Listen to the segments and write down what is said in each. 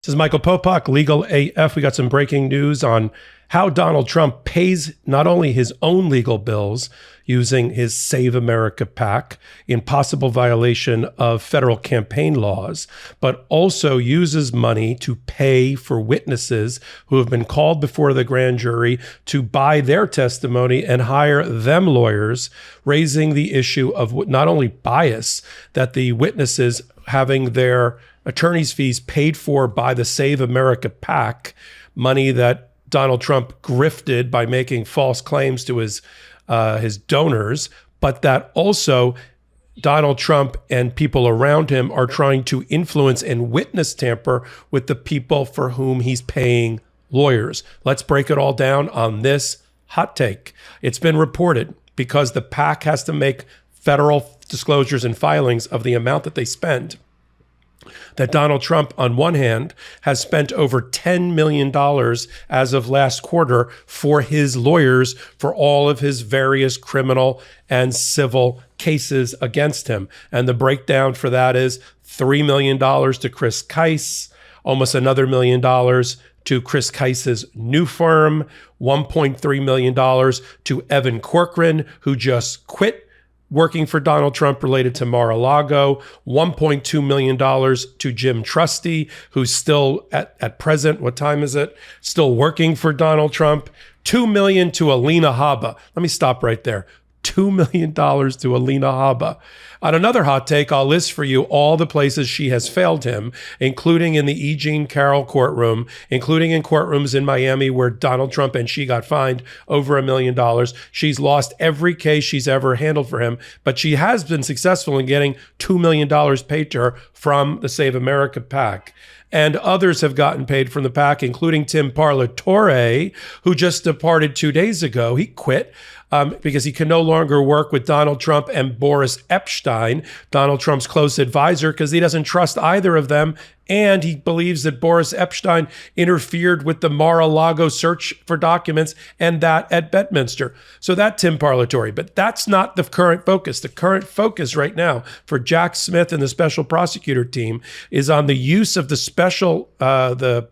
This is Michael Popok, Legal AF. We got some breaking news on how Donald Trump pays not only his own legal bills using his Save America PAC in possible violation of federal campaign laws, but also uses money to pay for witnesses who have been called before the grand jury to buy their testimony and hire them lawyers, raising the issue of not only bias, that the witnesses having their attorney's fees paid for by the Save America PAC, money that Donald Trump grifted by making false claims to his donors, but that also Donald Trump and people around him are trying to influence and witness tamper with the people for whom he's paying lawyers. Let's break it all down on this hot take. It's been reported because the PAC has to make federal disclosures and filings of the amount that they spend, that Donald Trump, on one hand, has spent over $10 million as of last quarter for his lawyers for all of his various criminal and civil cases against him. And the breakdown for that is $3 million to Chris Kise, almost another $1 million to Chris Kise's new firm, $1.3 million to Evan Corcoran, who just quit working for Donald Trump related to Mar-a-Lago, $1.2 million to Jim Trusty, who's still at present, what time is it? Still working for Donald Trump. $2 million to Alina Habba. Let me stop right there. $2 million to Alina Habba. On another hot take, I'll list for you all the places she has failed him, including in the E. Jean Carroll courtroom, including in courtrooms in Miami where Donald Trump and she got fined over $1 million. She's lost every case she's ever handled for him, but she has been successful in getting $2 million paid to her from the Save America PAC. And others have gotten paid from the PAC, including Tim Parlatore, who just departed 2 days ago. He quit because he can no longer work with Donald Trump and Boris Epshteyn, Donald Trump's close advisor, because he doesn't trust either of them. And he believes that Boris Epshteyn interfered with the Mar-a-Lago search for documents and that at Bedminster. So that Tim Parlatore. But that's not the current focus. The current focus right now for Jack Smith and the special prosecutor team is on the use of the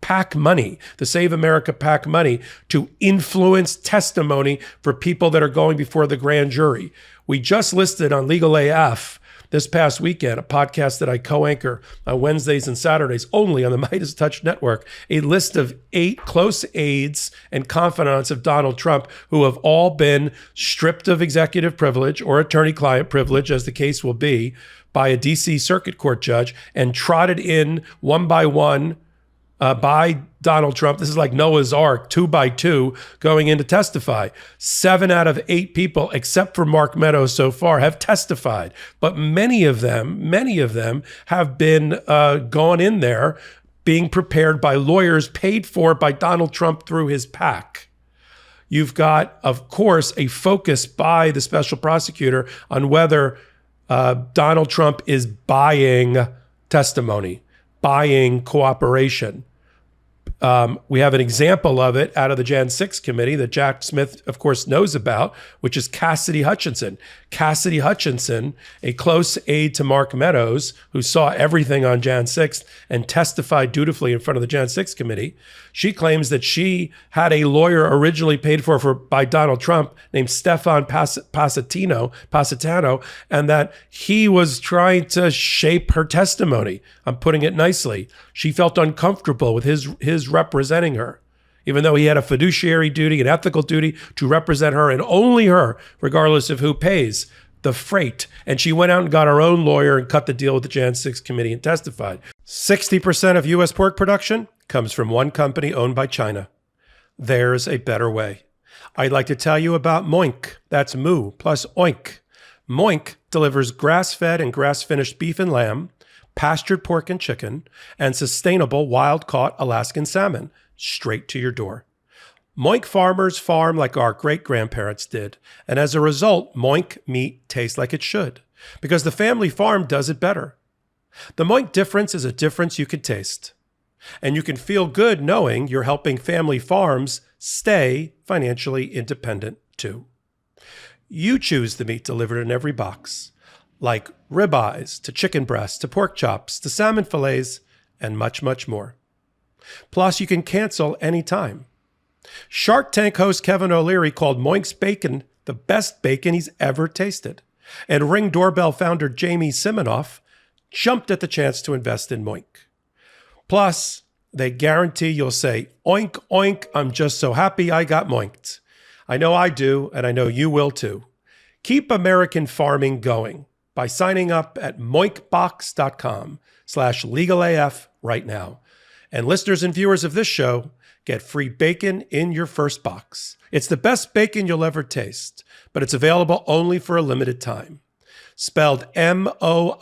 PAC money, the Save America PAC money, to influence testimony for people that are going before the grand jury. We just listed on Legal AF this past weekend, a podcast that I co-anchor on Wednesdays and Saturdays only on the MeidasTouch network, a list of 8 close aides and confidants of Donald Trump who have all been stripped of executive privilege or attorney-client privilege, as the case will be, by a DC Circuit Court judge and trotted in one by one by Donald Trump. This is like Noah's Ark, 2 by 2, going in to testify. 7 out of 8 people, except for Mark Meadows so far, have testified. But many of them have been gone in there being prepared by lawyers paid for by Donald Trump through his PAC. You've got, of course, a focus by the special prosecutor on whether Donald Trump is buying testimony, buying cooperation. We have an example of it out of the Jan 6 committee that Jack Smith, of course, knows about, which is Cassidy Hutchinson. Cassidy Hutchinson, a close aide to Mark Meadows, who saw everything on Jan 6 and testified dutifully in front of the Jan 6 committee. She claims that she had a lawyer originally paid for by Donald Trump named Stefan Positano, and that he was trying to shape her testimony. I'm putting it nicely. She felt uncomfortable with his representing her, even though he had a fiduciary duty, an ethical duty to represent her and only her, regardless of who pays the freight. And she went out and got her own lawyer and cut the deal with the Jan 6 committee and testified. 60% of U.S. pork production comes from one company owned by China. There's a better way. I'd like to tell you about Moink. That's moo plus oink. Moink delivers grass-fed and grass-finished beef and lamb, pastured pork and chicken, and sustainable wild-caught Alaskan salmon straight to your door. Moink farmers farm like our great-grandparents did, and as a result, Moink meat tastes like it should, because the family farm does it better. The Moink difference is a difference you can taste, and you can feel good knowing you're helping family farms stay financially independent too. You choose the meat delivered in every box, like ribeyes to chicken breasts to pork chops to salmon fillets and much, much more. Plus, you can cancel anytime. Shark Tank host Kevin O'Leary called Moink's bacon the best bacon he's ever tasted. And Ring Doorbell founder Jamie Siminoff jumped at the chance to invest in Moink. Plus, they guarantee you'll say, oink, oink, I'm just so happy I got moinked. I know I do, and I know you will too. Keep American farming going by signing up at moinkbox.com/legalaf right now. And listeners and viewers of this show get free bacon in your first box. It's the best bacon you'll ever taste, but it's available only for a limited time. Spelled MOINK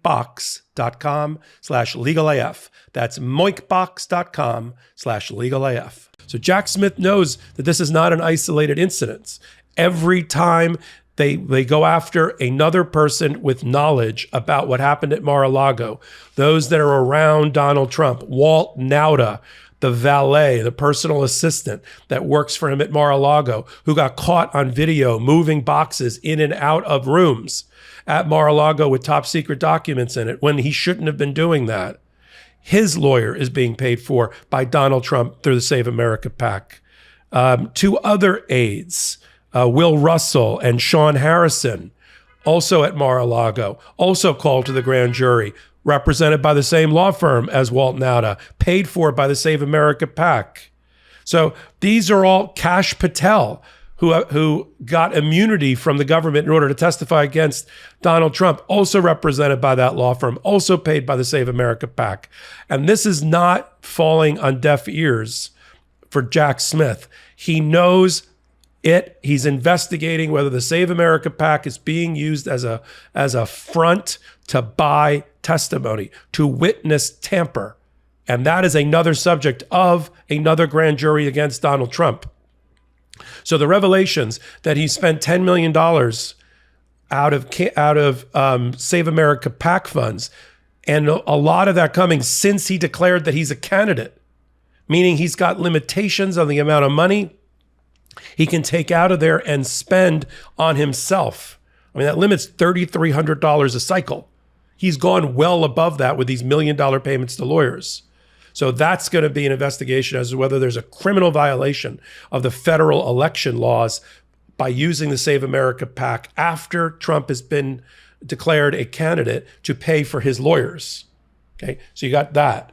box.com/legalaf. That's moinkbox.com/legalaf. So Jack Smith knows that this is not an isolated incident. Every time they go after another person with knowledge about what happened at Mar-a-Lago, those that are around Donald Trump, Walt Nauta, the valet, the personal assistant that works for him at Mar-a-Lago, who got caught on video moving boxes in and out of rooms at Mar-a-Lago with top secret documents in it when he shouldn't have been doing that. His lawyer is being paid for by Donald Trump through the Save America PAC. Two other aides, Will Russell and Sean Harrison, also at Mar-a-Lago, also called to the grand jury, represented by the same law firm as Walt Nauta, paid for by the Save America PAC. So these are all Kash Patel, who got immunity from the government in order to testify against Donald Trump, also represented by that law firm, also paid by the Save America PAC. And this is not falling on deaf ears for Jack Smith. He knows it. He's investigating whether the Save America PAC is being used as a front to buy testimony, to witness tamper. And that is another subject of another grand jury against Donald Trump. So the revelations that he spent $10 million out of Save America PAC funds, and a lot of that coming since he declared that he's a candidate, meaning he's got limitations on the amount of money he can take out of there and spend on himself. I mean, that limit's $3,300 a cycle. He's gone well above that with these $1 million payments to lawyers. So that's going to be an investigation as to whether there's a criminal violation of the federal election laws by using the Save America PAC after Trump has been declared a candidate to pay for his lawyers. Okay, so you got that.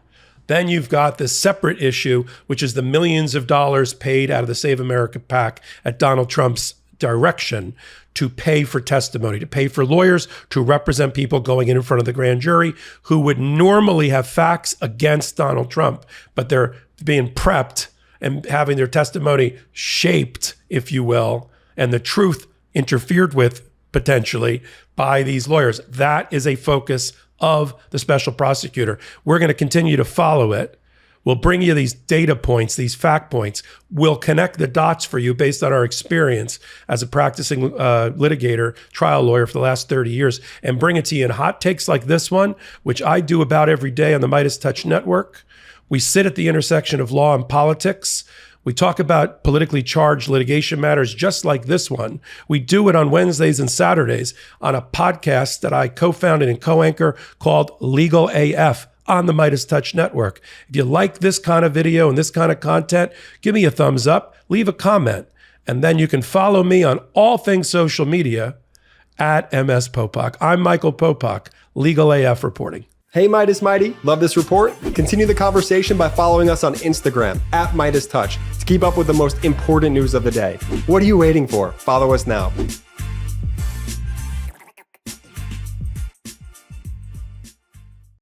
Then you've got this separate issue, which is the millions of dollars paid out of the Save America PAC at Donald Trump's direction to pay for testimony, to pay for lawyers to represent people going in front of the grand jury who would normally have facts against Donald Trump, but they're being prepped and having their testimony shaped, if you will, and the truth interfered with potentially by these lawyers. That is a focus of the special prosecutor. We're going to continue to follow it. We'll bring you these data points, these fact points. We'll connect the dots for you based on our experience as a practicing litigator, trial lawyer for the last 30 years, and bring it to you in hot takes like this one, which I do about every day on the MeidasTouch network. We sit at the intersection of law and politics. We talk about politically charged litigation matters just like this one. We do it on Wednesdays and Saturdays on a podcast that I co-founded and co-anchor called Legal AF on the MeidasTouch network. If you like this kind of video and this kind of content, give me a thumbs up, leave a comment, and then you can follow me on all things social media at MS Popok. I'm Michael Popok, Legal AF reporting. Hey Meidas Mighty, love this report? Continue the conversation by following us on Instagram at MeidasTouch to keep up with the most important news of the day. What are you waiting for? Follow us now.